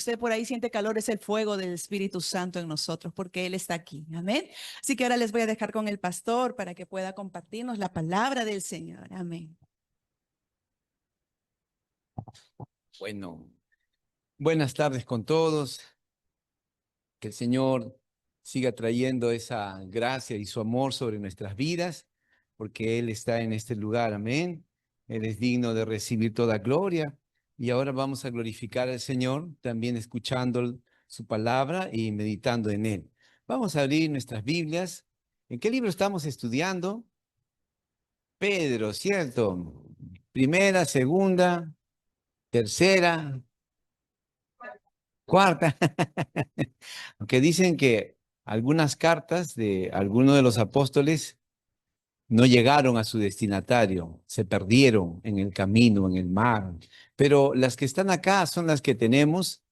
usted por ahí siente calor, es el fuego del Espíritu Santo en nosotros, porque Él está aquí. Amén. Así que ahora les voy a dejar con el pastor para que pueda compartirnos la palabra del Señor. Amén. Bueno, buenas tardes con todos. Que el Señor siga trayendo esa gracia y su amor sobre nuestras vidas, porque Él está en este lugar. Amén. Él es digno de recibir toda gloria. Y ahora vamos a glorificar al Señor, también escuchando su palabra y meditando en Él. Vamos a abrir nuestras Biblias. ¿En qué libro estamos estudiando? Pedro, ¿cierto? Primera, segunda, tercera, cuarta. Aunque dicen que algunas cartas de algunos de los apóstoles no llegaron a su destinatario, se perdieron en el camino, en el mar. Pero las que están acá son las que tenemos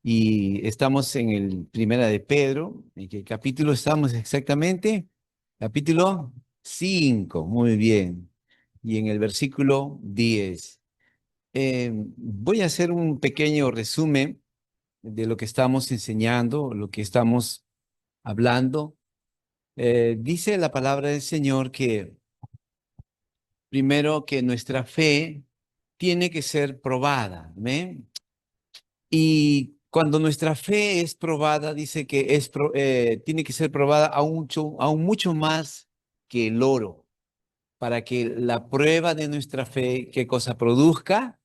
y estamos en el Primera de Pedro. ¿En qué capítulo estamos exactamente? Capítulo 5, muy bien. Y en el versículo 10. Voy a hacer un pequeño resumen de lo que estamos enseñando, lo que estamos hablando. Dice la palabra del Señor que primero que nuestra fe tiene que ser probada. ¿Amén? Y cuando nuestra fe es probada, dice que tiene que ser probada aún mucho más que el oro, para que la prueba de nuestra fe, ¿qué cosa produzca?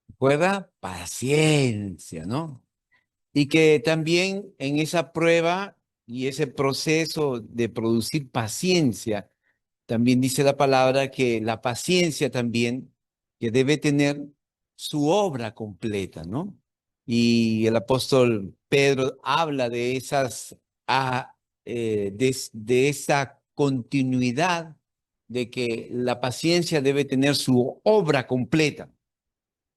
Recuerda, paciencia, ¿no? Y que también en esa prueba y ese proceso de producir paciencia, también dice la palabra que la paciencia también, que debe tener su obra completa, ¿no? Y el apóstol Pedro habla de de esa continuidad de que la paciencia debe tener su obra completa.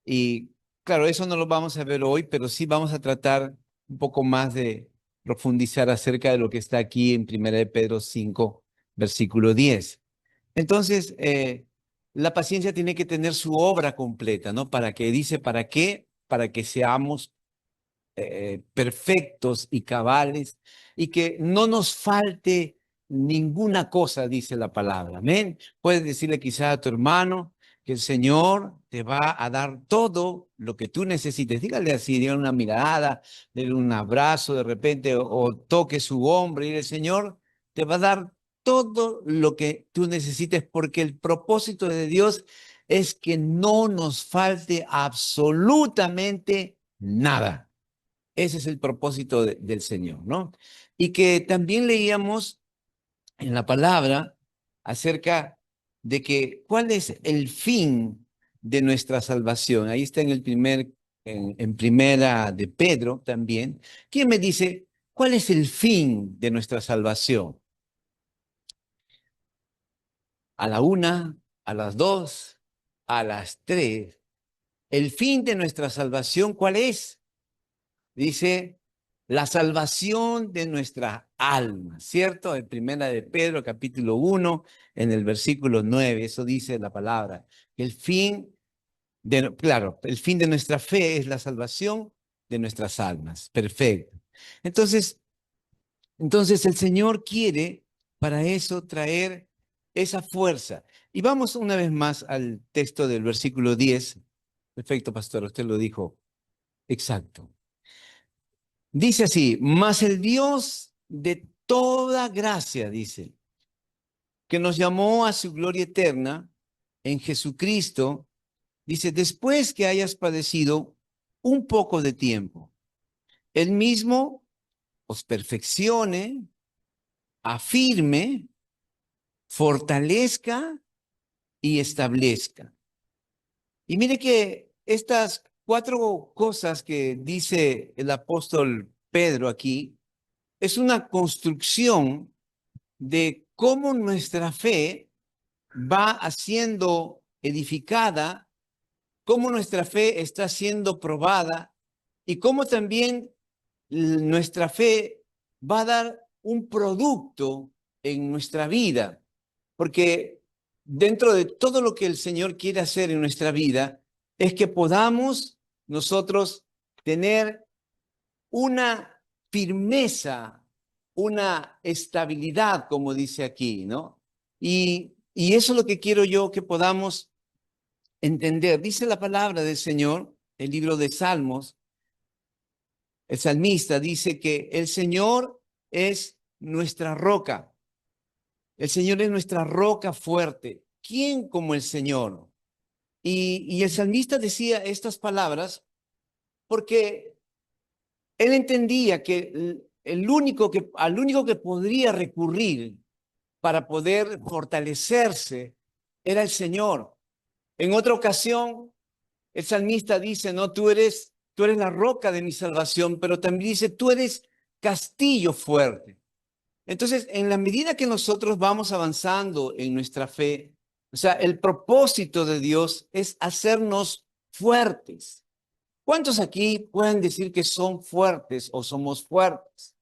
Y claro, eso no lo vamos a ver hoy, pero sí vamos a tratar un poco más de profundizar acerca de lo que está aquí en 1 de Pedro 5, versículo 10. Entonces, la paciencia tiene que tener su obra completa, ¿no? ¿Para qué? Dice, ¿para qué? Para que seamos perfectos y cabales y que no nos falte ninguna cosa, dice la palabra. Amén. Puedes decirle quizá a tu hermano que el Señor te va a dar todo lo que tú necesites. Dígale así, dígale una mirada, déle un abrazo de repente o toque su hombro y el Señor te va a dar todo lo que tú necesites porque el propósito de Dios es que no nos falte absolutamente nada. Ese es el propósito del Señor, ¿no? Y que también leíamos en la palabra acerca de que cuál es el fin de nuestra salvación. Ahí está en en primera de Pedro también. ¿Quién me dice cuál es el fin de nuestra salvación? A la una, a las dos, a las tres. El fin de nuestra salvación, ¿cuál es? Dice, la salvación de nuestra alma, ¿cierto? En primera de Pedro, capítulo 1, en el versículo 9, eso dice la palabra. Claro, el fin de nuestra fe es la salvación de nuestras almas. Perfecto. Entonces, entonces el Señor quiere para eso traer esa fuerza. Y vamos una vez más al texto del versículo 10. Perfecto, pastor, usted lo dijo. Exacto. Dice así, mas el Dios de toda gracia, dice, que nos llamó a su gloria eterna en Jesucristo, dice, después que hayas padecido un poco de tiempo, Él mismo os perfeccione, afirme, fortalezca y establezca. Y mire que estas cuatro cosas que dice el apóstol Pedro aquí, es una construcción de cómo nuestra fe va siendo edificada, cómo nuestra fe está siendo probada y cómo también nuestra fe va a dar un producto en nuestra vida. Porque dentro de todo lo que el Señor quiere hacer en nuestra vida es que podamos nosotros tener una firmeza, una estabilidad, como dice aquí, ¿no? Y eso es lo que quiero yo que podamos entender. Dice la palabra del Señor, el libro de Salmos, el salmista dice que el Señor es nuestra roca. El Señor es nuestra roca fuerte. ¿Quién como el Señor? Y el salmista decía estas palabras porque él entendía que al único que podría recurrir para poder fortalecerse era el Señor. En otra ocasión, el salmista dice, no, tú eres la roca de mi salvación, pero también dice, tú eres castillo fuerte. Entonces, en la medida que nosotros vamos avanzando en nuestra fe, o sea, el propósito de Dios es hacernos fuertes. ¿Cuántos aquí pueden decir que son fuertes o somos fuertes?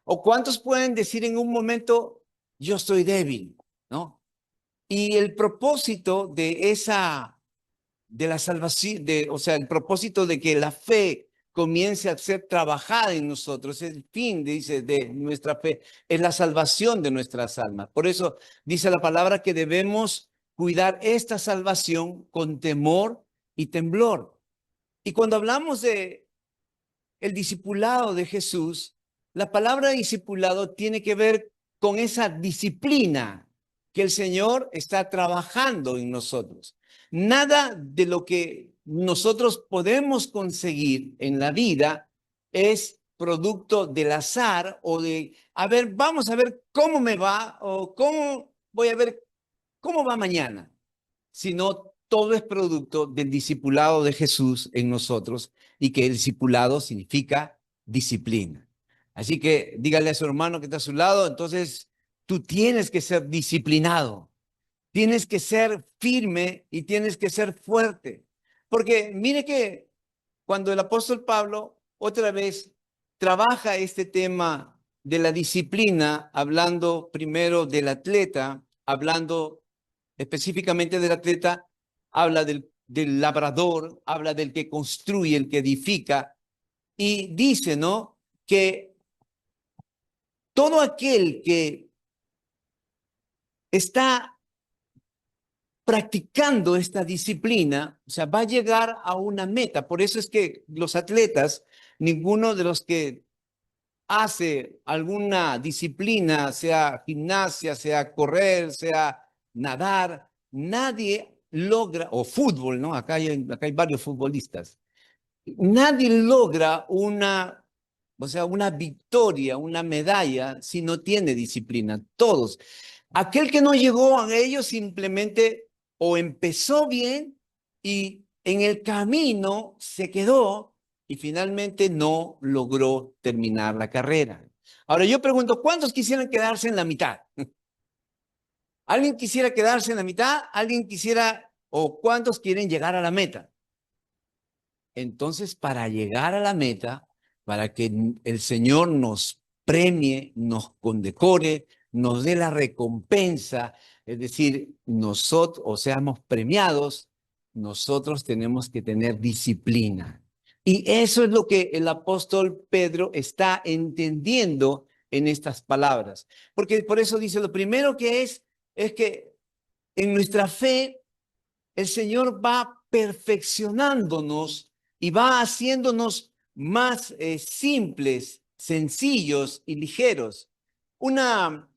¿O cuántos pueden decir en un momento, yo estoy débil, ¿no? Y el propósito de la salvación, o sea, el propósito de que la fe comience a ser trabajada en nosotros, el fin, dice, de nuestra fe, es la salvación de nuestras almas. Por eso dice la palabra que debemos cuidar esta salvación con temor y temblor. Y cuando hablamos de el discipulado de Jesús, la palabra discipulado tiene que ver con esa disciplina que el Señor está trabajando en nosotros. Nada de lo que nosotros podemos conseguir en la vida es producto del azar o de, a ver, vamos a ver cómo me va o cómo voy a ver cómo va mañana, sino todo es producto del discipulado de Jesús en nosotros y que el discipulado significa disciplina. Así que dígale a su hermano que está a su lado, entonces tú tienes que ser disciplinado, tienes que ser firme y tienes que ser fuerte. Porque mire que cuando el apóstol Pablo otra vez trabaja este tema de la disciplina, hablando primero del atleta, hablando específicamente del atleta, habla del labrador, habla del que construye, el que edifica, y dice, ¿no? Que todo aquel que está practicando esta disciplina, o sea, va a llegar a una meta. Por eso es que los atletas, ninguno de los que hace alguna disciplina, sea gimnasia, sea correr, sea nadar, nadie logra, o fútbol, ¿no? Acá hay varios futbolistas. Nadie logra o sea, una victoria, una medalla, si no tiene disciplina. Todos. Aquel que no llegó a ello simplemente o empezó bien y en el camino se quedó y finalmente no logró terminar la carrera. Ahora yo pregunto, ¿cuántos quisieran quedarse en la mitad? ¿Alguien quisiera quedarse en la mitad? ¿Alguien quisiera o cuántos quieren llegar a la meta? Entonces, para llegar a la meta, para que el Señor nos premie, nos condecore, nos dé la recompensa, es decir, nosotros, o seamos premiados, nosotros tenemos que tener disciplina. Y eso es lo que el apóstol Pedro está entendiendo en estas palabras. Porque por eso dice, lo primero que es que en nuestra fe, el Señor va perfeccionándonos y va haciéndonos más simples, sencillos y ligeros. Una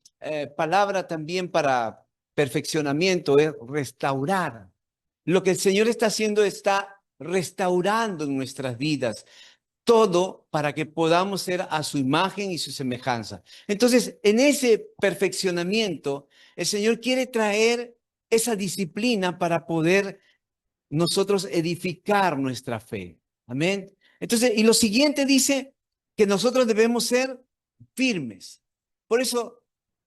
palabra también para perfeccionamiento es restaurar. Lo que el Señor está haciendo está restaurando en nuestras vidas, todo para que podamos ser a su imagen y su semejanza. Entonces, en ese perfeccionamiento, el Señor quiere traer esa disciplina para poder nosotros edificar nuestra fe. Amén. Entonces, y lo siguiente dice que nosotros debemos ser firmes. Por eso,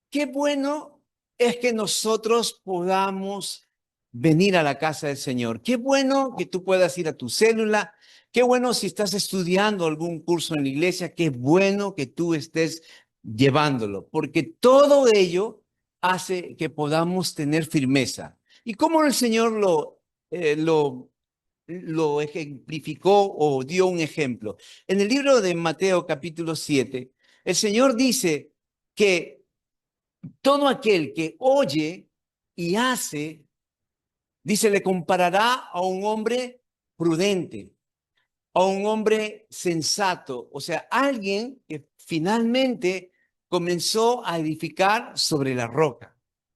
qué bueno es que nosotros podamos venir a la casa del Señor. Qué bueno que tú puedas ir a tu célula. Qué bueno si estás estudiando algún curso en la iglesia. Qué bueno que tú estés llevándolo, porque todo ello hace que podamos tener firmeza. ¿Y cómo el Señor lo lo ejemplificó o dio un ejemplo. En el libro de Mateo capítulo 7, el Señor dice que todo aquel que oye y hace, dice, le comparará a un hombre prudente, a un hombre sensato, o sea, alguien que finalmente comenzó a edificar sobre la roca.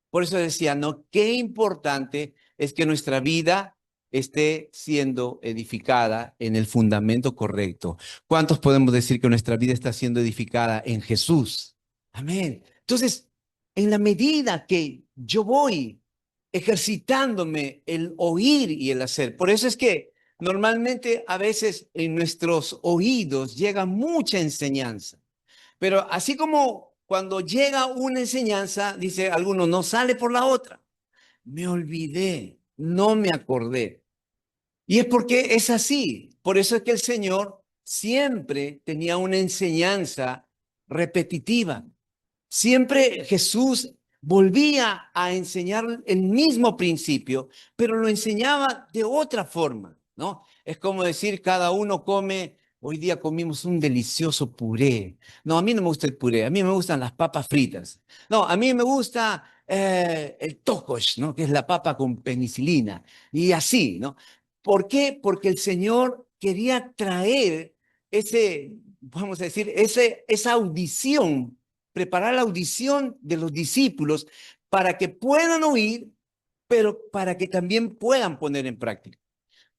Por eso decía, no, qué importante es que nuestra vida esté siendo edificada en el fundamento correcto. ¿Cuántos podemos decir que nuestra vida está siendo edificada en Jesús? Amén. Entonces, en la medida que yo voy ejercitándome el oír y el hacer, por eso es que normalmente a veces en nuestros oídos llega mucha enseñanza, pero así como cuando llega una enseñanza, dice alguno, no sale por la otra. Me olvidé, no me acordé. Y es porque es así. Por eso es que el Señor siempre tenía una enseñanza repetitiva. Siempre Jesús volvía a enseñar el mismo principio, pero lo enseñaba de otra forma, ¿no? Es como decir, cada uno come, hoy día comimos un delicioso puré. No, a mí no me gusta el puré, a mí me gustan las papas fritas. No, a mí me gusta el tokosh, ¿no? Que es la papa con penicilina. Y así, ¿no? ¿Por qué? Porque el Señor quería traer vamos a decir, esa audición, preparar la audición de los discípulos para que puedan oír, pero para que también puedan poner en práctica.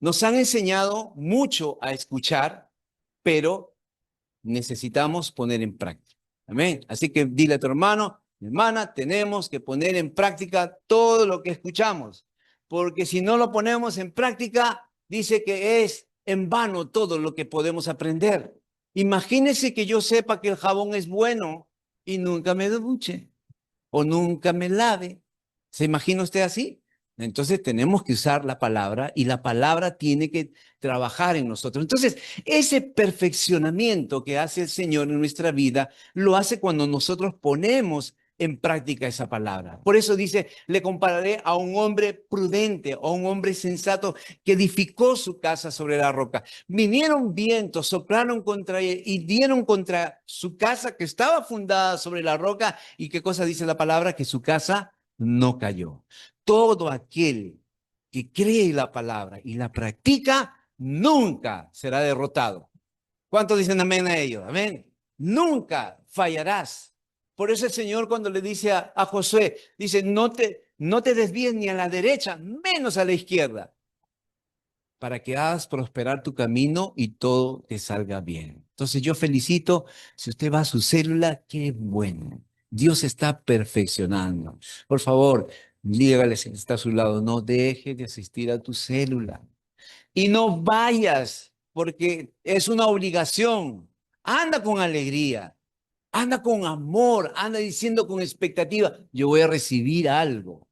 Nos han enseñado mucho a escuchar, pero necesitamos poner en práctica. Amén. Así que dile a tu hermano, mi hermana, tenemos que poner en práctica todo lo que escuchamos, porque si no lo ponemos en práctica, dice que es en vano todo lo que podemos aprender. Imagínese que yo sepa que el jabón es bueno y nunca me duche o nunca me lave. ¿Se imagina usted así? Entonces tenemos que usar la palabra y la palabra tiene que trabajar en nosotros. Entonces, ese perfeccionamiento que hace el Señor en nuestra vida, lo hace cuando nosotros ponemos en práctica esa palabra. Por eso dice, le compararé a un hombre prudente, a un hombre sensato que edificó su casa sobre la roca. Vinieron vientos, soplaron contra ella y dieron contra su casa que estaba fundada sobre la roca. ¿Y qué cosa dice la palabra? Que su casa no cayó. Todo aquel que cree la palabra y la practica, nunca será derrotado. ¿Cuántos dicen amén a ello? Amén. Nunca fallarás. Por eso el Señor cuando le dice a Josué, dice, no te desvíes ni a la derecha, menos a la izquierda, para que hagas prosperar tu camino y todo te salga bien. Entonces yo felicito, si usted va a su célula, qué bueno. Dios está perfeccionando. Por favor, dígale si está a su lado, no deje de asistir a tu célula. Y no vayas porque es una obligación. Anda con alegría, anda con amor, anda diciendo con expectativa, yo voy a recibir algo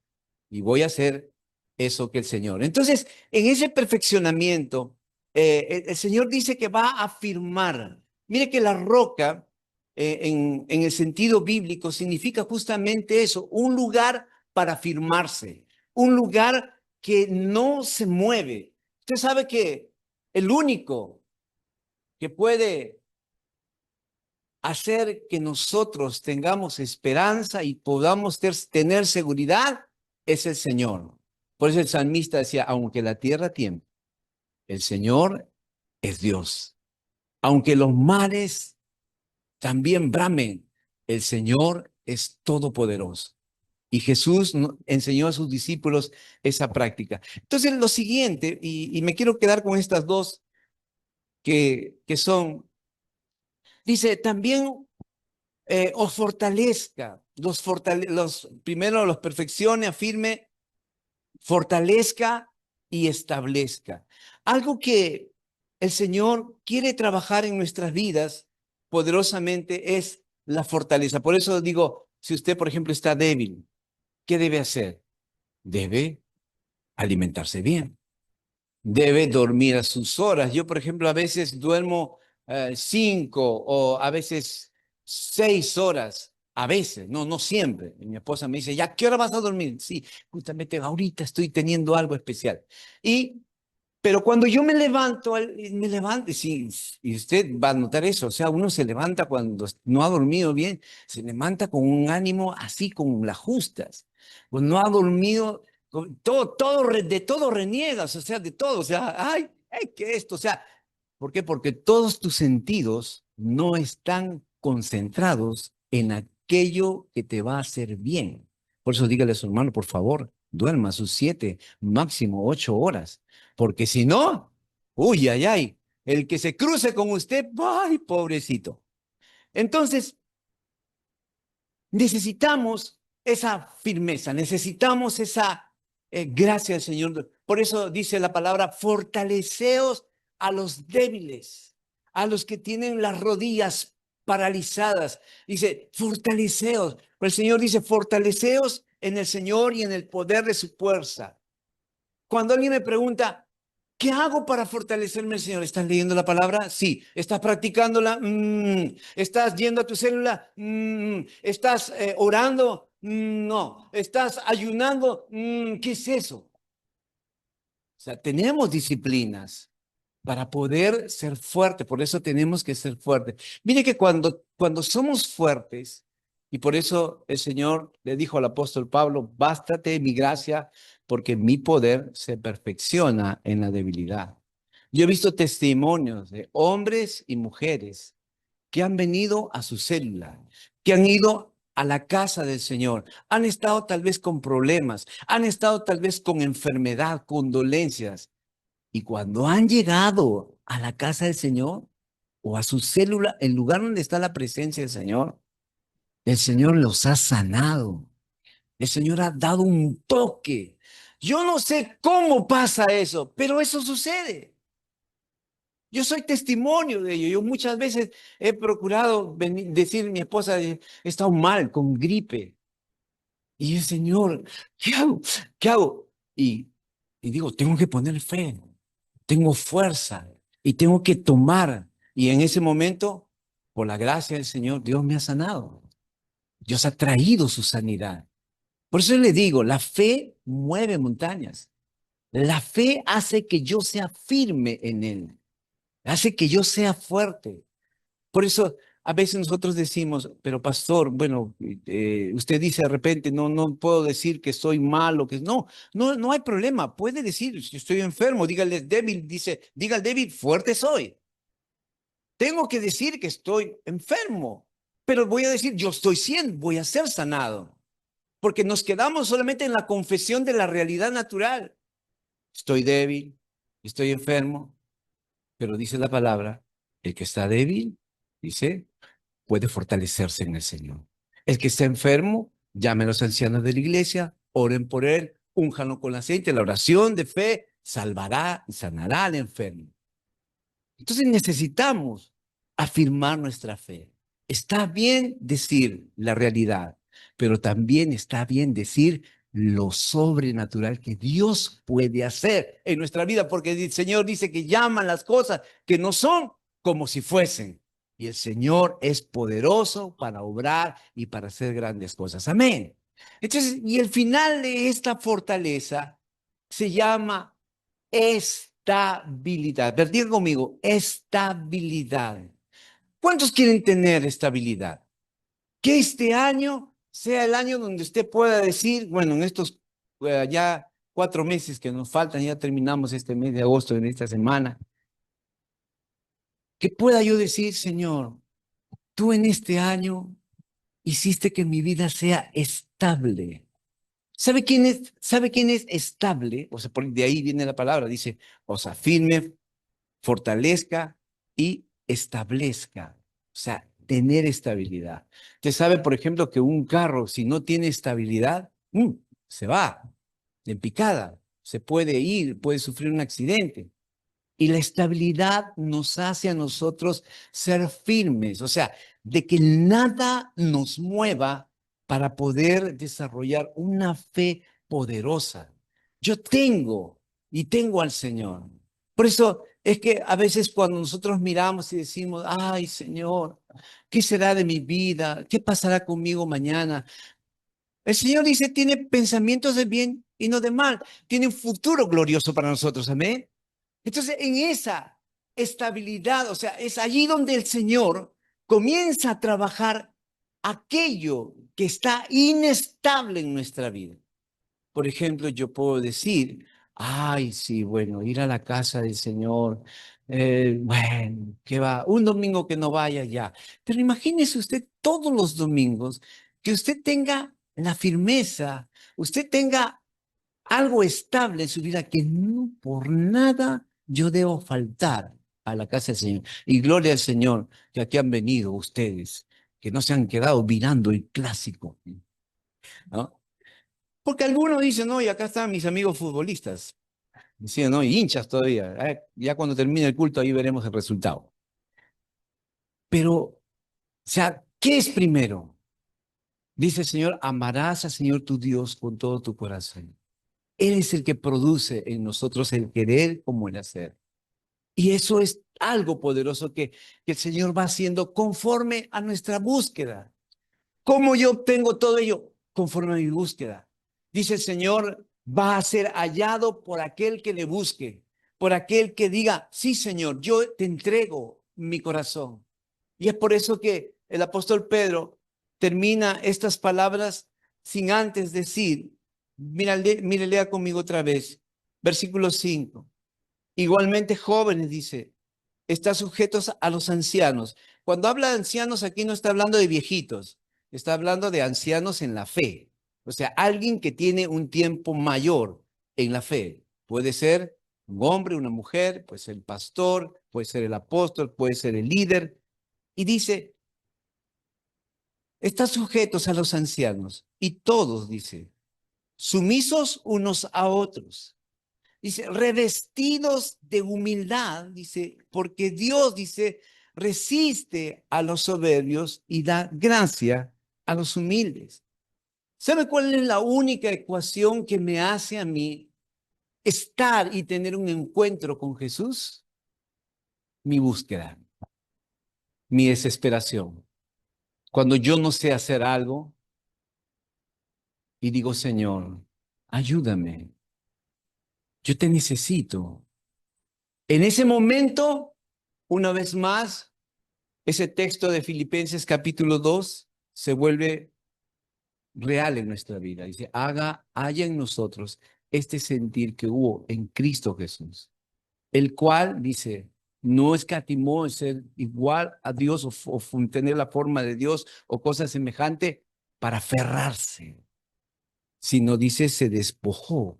y voy a hacer eso que el Señor. Entonces, en ese perfeccionamiento, el Señor dice que va a afirmar. Mire que la roca, en el sentido bíblico, significa justamente eso, un lugar para afirmarse, un lugar que no se mueve. Usted sabe que el único que puede hacer que nosotros tengamos esperanza y podamos tener seguridad es el Señor. Por eso el salmista decía, aunque la tierra tiemble, el Señor es Dios. Aunque los mares también bramen, el Señor es todopoderoso. Y Jesús enseñó a sus discípulos esa práctica. Entonces, lo siguiente, y me quiero quedar con estas dos que son, dice, también os fortalezca, primero los perfeccione, afirme, fortalezca y establezca. Algo que el Señor quiere trabajar en nuestras vidas poderosamente es la fortaleza. Por eso digo, si usted, por ejemplo, está débil, ¿qué debe hacer? Debe alimentarse bien. Debe dormir a sus horas. Yo, por ejemplo, a veces duermo 5 o a veces 6 horas. A veces, no siempre. Y mi esposa me dice, ¿ya qué hora vas a dormir? Sí, justamente ahorita estoy teniendo algo especial. Y Pero cuando yo me levanto, me levanto, sí, y usted va a notar eso, o sea, uno se levanta cuando no ha dormido bien, se levanta con un ánimo así, con las justas. Cuando no ha dormido, de todo reniegas, o sea, de todo, o sea, ay, que esto, o sea, ¿por qué? Porque todos tus sentidos no están concentrados en aquello que te va a hacer bien. Por eso dígale a su hermano, por favor, duerma sus 7, máximo 8 horas. Porque si no, uy, ay, ay, el que se cruce con usted, ay, pobrecito. Entonces, necesitamos esa firmeza, necesitamos esa gracia del Señor. Por eso dice la palabra, fortaleceos a los débiles, a los que tienen las rodillas paralizadas. Dice, fortaleceos. Pero el Señor dice, fortaleceos en el Señor y en el poder de su fuerza. Cuando alguien me pregunta, ¿qué hago para fortalecerme el Señor? ¿Estás leyendo la palabra? Sí. ¿Estás practicándola? ¿Estás yendo a tu célula? ¿Estás orando? No. ¿Estás ayunando? ¿Qué es eso? O sea, tenemos disciplinas para poder ser fuertes. Por eso tenemos que ser fuertes. Mire que cuando somos fuertes, y por eso el Señor le dijo al apóstol Pablo, bástate mi gracia, porque mi poder se perfecciona en la debilidad. Yo he visto testimonios de hombres y mujeres que han venido a su célula, que han ido a la casa del Señor, han estado tal vez con problemas, han estado tal vez con enfermedad, con dolencias, y cuando han llegado a la casa del Señor o a su célula, el lugar donde está la presencia del Señor, el Señor los ha sanado. El Señor ha dado un toque. Yo no sé cómo pasa eso, pero eso sucede. Yo soy testimonio de ello. Yo muchas veces he procurado decir, mi esposa, he estado mal con gripe. Y el Señor, ¿qué hago? ¿Qué hago? Y digo, tengo que poner fe, tengo fuerza y tengo que tomar. Y en ese momento, por la gracia del Señor, Dios me ha sanado. Dios ha traído su sanidad. Por eso le digo, la fe mueve montañas. La fe hace que yo sea firme en Él, hace que yo sea fuerte. Por eso a veces nosotros decimos, pero pastor, bueno, usted dice de repente, no, no puedo decir que soy malo, que no, no, no hay problema. Puede decir, si estoy enfermo, dígale débil, diga al débil, fuerte soy. Tengo que decir que estoy enfermo, pero voy a decir, voy a ser sanado, porque nos quedamos solamente en la confesión de la realidad natural. Estoy débil, estoy enfermo, pero dice la palabra, el que está débil, dice, puede fortalecerse en el Señor. El que está enfermo, llame a los ancianos de la iglesia, oren por él, únjanlo con aceite. La oración de fe salvará y sanará al enfermo. Entonces necesitamos afirmar nuestra fe. Está bien decir la realidad, pero también está bien decir lo sobrenatural que Dios puede hacer en nuestra vida, porque el Señor dice que llaman las cosas que no son como si fuesen. Y el Señor es poderoso para obrar y para hacer grandes cosas. Amén. Entonces, y el final de esta fortaleza se llama estabilidad. Pero diga conmigo, estabilidad. ¿Cuántos quieren tener estabilidad? Que este año sea el año donde usted pueda decir, bueno, en estos ya 4 meses que nos faltan, ya terminamos este mes de agosto en esta semana, que pueda yo decir, Señor, tú en este año hiciste que mi vida sea estable. Sabe quién es estable? O sea, de ahí viene la palabra, dice, o sea, firme, fortalezca y establezca. O sea, tener estabilidad. Usted sabe, por ejemplo, que un carro, si no tiene estabilidad, se va en picada, se puede ir, puede sufrir un accidente. Y la estabilidad nos hace a nosotros ser firmes, o sea, de que nada nos mueva para poder desarrollar una fe poderosa. Yo tengo al Señor. Por eso es que a veces cuando nosotros miramos y decimos, ay Señor, ¿qué será de mi vida? ¿Qué pasará conmigo mañana? El Señor dice, tiene pensamientos de bien y no de mal. Tiene un futuro glorioso para nosotros, amén. Entonces, en esa estabilidad, o sea, es allí donde el Señor comienza a trabajar aquello que está inestable en nuestra vida. Por ejemplo, yo puedo decir, ay, sí, bueno, ir a la casa del Señor, bueno, que va, un domingo que no vaya ya. Pero imagínese usted todos los domingos que usted tenga la firmeza, usted tenga algo estable en su vida, que no por nada yo debo faltar a la casa del Señor. Y gloria al Señor que aquí han venido ustedes, que no se han quedado mirando el clásico, ¿no? Porque algunos dicen, no, y acá están mis amigos futbolistas, dicen, no, y hinchas todavía. Ya cuando termine el culto ahí veremos el resultado. Pero, o sea, ¿qué es primero? Dice el Señor, amarás al Señor tu Dios con todo tu corazón. Él es el que produce en nosotros el querer como el hacer. Y eso es algo poderoso que el Señor va haciendo conforme a nuestra búsqueda. ¿Cómo yo obtengo todo ello? Conforme a mi búsqueda. Dice el Señor, va a ser hallado por aquel que le busque, por aquel que diga, sí, Señor, yo te entrego mi corazón. Y es por eso que el apóstol Pedro termina estas palabras sin antes decir, mira, mire, lea conmigo otra vez, versículo 5. Igualmente jóvenes, dice, está sujetos a los ancianos. Cuando habla de ancianos, aquí no está hablando de viejitos, está hablando de ancianos en la fe. O sea, alguien que tiene un tiempo mayor en la fe. Puede ser un hombre, una mujer, puede ser el pastor, puede ser el apóstol, puede ser el líder. Y dice, está sujetos a los ancianos. Y todos, dice, sumisos unos a otros. Dice, revestidos de humildad, dice, porque Dios, dice, resiste a los soberbios y da gracia a los humildes. ¿Sabe cuál es la única ecuación que me hace a mí estar y tener un encuentro con Jesús? Mi búsqueda, mi desesperación. Cuando yo no sé hacer algo y digo, Señor, ayúdame, yo te necesito. En ese momento, una vez más, ese texto de Filipenses capítulo 2 se vuelve real en nuestra vida. Dice, haya en nosotros este sentir que hubo en Cristo Jesús, el cual, dice, no escatimó en ser igual a Dios o tener la forma de Dios o cosa semejante para aferrarse, sino dice, se despojó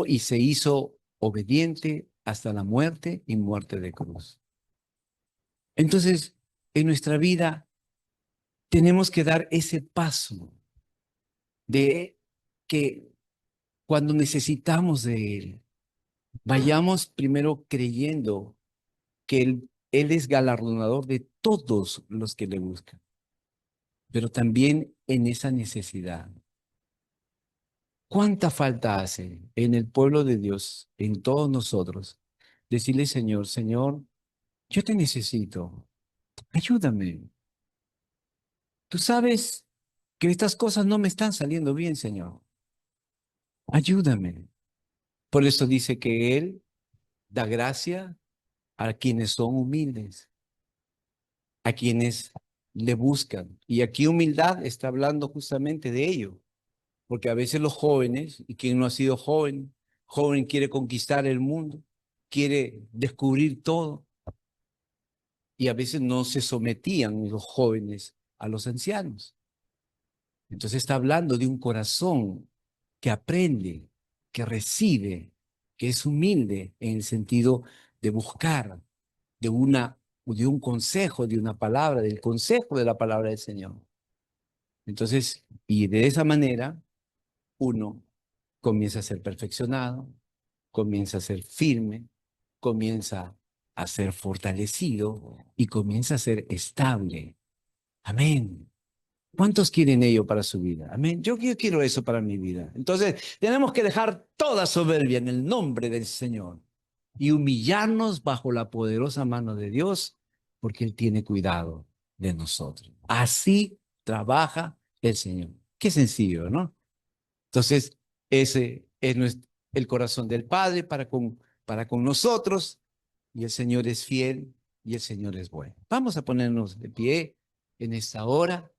y se hizo obediente hasta la muerte y muerte de cruz. Entonces, en nuestra vida tenemos que dar ese paso de que cuando necesitamos de Él, vayamos primero creyendo que Él es galardonador de todos los que le buscan, pero también en esa necesidad. ¿Cuánta falta hace en el pueblo de Dios, en todos nosotros, decirle, Señor, Señor, yo te necesito, ayúdame? Tú sabes que estas cosas no me están saliendo bien, Señor. Ayúdame. Por eso dice que Él da gracia a quienes son humildes, a quienes le buscan. Y aquí humildad está hablando justamente de ello, porque a veces los jóvenes, y quien no ha sido joven, joven quiere conquistar el mundo, quiere descubrir todo, y a veces no se sometían los jóvenes a los ancianos. Entonces está hablando de un corazón que aprende, que recibe, que es humilde en el sentido de buscar, de un consejo, de una palabra, del consejo de la palabra del Señor. Entonces, y de esa manera, uno comienza a ser perfeccionado, comienza a ser firme, comienza a ser fortalecido y comienza a ser estable. Amén. ¿Cuántos quieren ello para su vida? Amén. Yo quiero eso para mi vida. Entonces, tenemos que dejar toda soberbia en el nombre del Señor y humillarnos bajo la poderosa mano de Dios, porque Él tiene cuidado de nosotros. Así trabaja el Señor. Qué sencillo, ¿no? Entonces, ese es el corazón del Padre para con nosotros, y el Señor es fiel y el Señor es bueno. Vamos a ponernos de pie en esta hora.